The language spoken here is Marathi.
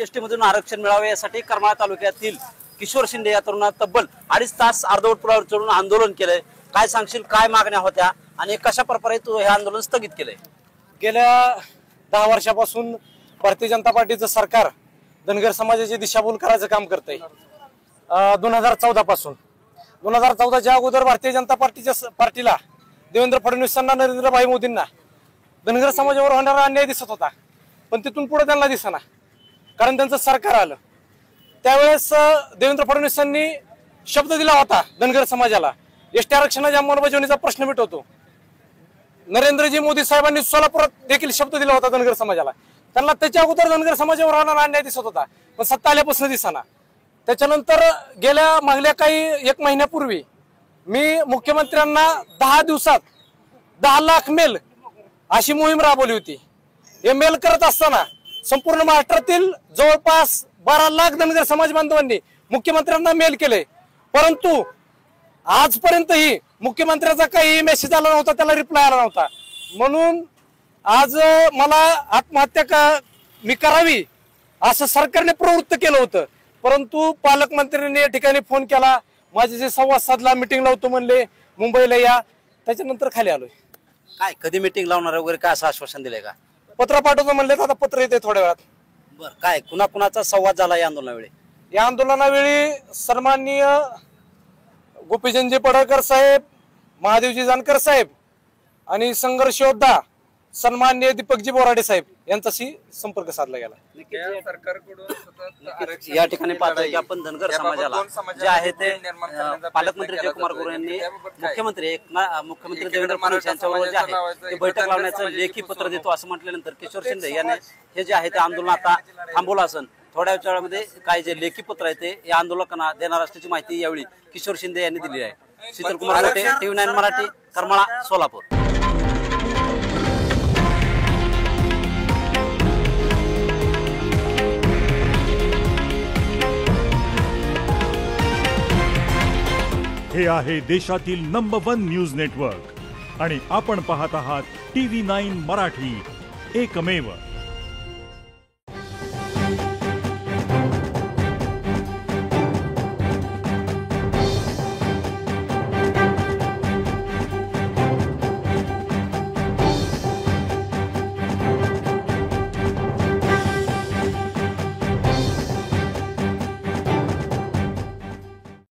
एसटी मधून आरक्षण मिळावे यासाठी करमाळा तालुक्यातील किशोर शिंदे या तरुणानं तब्बल 2.5 तास अर्धवट पुलावर चढून आंदोलन केलंय। काय सांगशील, काय मागण्या होत्या आणि कशा प्रकारे तू हे आंदोलन स्थगित केलंय? गेल्या 10 वर्षापासून भारतीय जनता पार्टीचं सरकार धनगर समाजाची दिशाभूल करायचं काम करतंय। 2014 पासून 2014च्या अगोदर भारतीय जनता पार्टीला देवेंद्र फडणवीसांना, नरेंद्रभाई मोदींना धनगर समाजावर होणारा अन्याय दिसत होता, पण तिथून पुढे त्यांना दिसेना, कारण त्यांचं सरकार आलं। त्यावेळेस देवेंद्र फडणवीसांनी शब्द दिला होता धनगर समाजाला, एसटी आरक्षणाच्या अंमलबजावणीचा प्रश्न मिटवतो। नरेंद्रजी मोदी साहेबांनी सोलापुरात देखील शब्द दिला होता धनगर समाजाला। त्यांना त्याच्या अगोदर धनगर समाजावर होणारा अन्याय दिसत होता, पण सत्ता आल्यापासून दिसेना। त्याच्यानंतर गेल्या मागल्या काही 1 महिन्यापूर्वी मी मुख्यमंत्र्यांना 10 दिवसात 10 लाख मेल अशी मोहीम राबवली होती। हे मेल करत असताना संपूर्ण महाराष्ट्रातील जवळपास 12 लाख धनगर समाज बांधवांनी मुख्यमंत्र्यांना मेल केले, परंतु आजपर्यंतही मुख्यमंत्र्याचा काही मेसेज आला नव्हता, त्याला रिप्लाय आला नव्हता। म्हणून आज मला आत्महत्या मी करावी असं सरकारने प्रवृत्त केलं होतं, परंतु पालकमंत्र्यांनी या ठिकाणी फोन केला, माझे संवाद साधला, मीटिंग लावतो म्हणले, मुंबईला या। त्याच्यानंतर खाली आलोय। काय कधी मीटिंग लावणार वगैरे काय असं आश्वासन दिलंय का? पत्र पाठवतो म्हणले, आता पत्र येते थोड्या वेळात। बरं, काय कुणाचा संवाद झाला या आंदोलनावेळी? या आंदोलनावेळी सन्माननीय गोपीचंदजी पडळकर साहेब, महादेवजी जानकर साहेब आणि संघर्ष योद्धा सन्माननीय दीपकजी बोराडे साहेब यांच्याशी संपर्क साधला गेला। या ठिकाणी पाहताय की आपण धनगर समाजाला जे आहे ते पालकमंत्री जयकुमार गोरे यांनी मुख्यमंत्री देवेंद्र फडणवीस यांच्याबरोबर जे आहे ते बैठक लावण्याचं लेखी पत्र देतो असं म्हटल्यानंतर किशोर शिंदे यांनी हे जे आहे ते आंदोलन आता थांबवलं असून थोड्या वेळामध्ये काय जे लेखी पत्र आहे ते या आंदोलकांना देणार असल्याची माहिती यावेळी किशोर शिंदे यांनी दिली आहे। शीतल कुमार गोटे, TV9 मराठी, करमाळा, सोलापूर। हे आहे देशातील नंबर 1 न्यूज नेटवर्क आणि आपण पाहत आहात TV9 मराठी, एकमेव।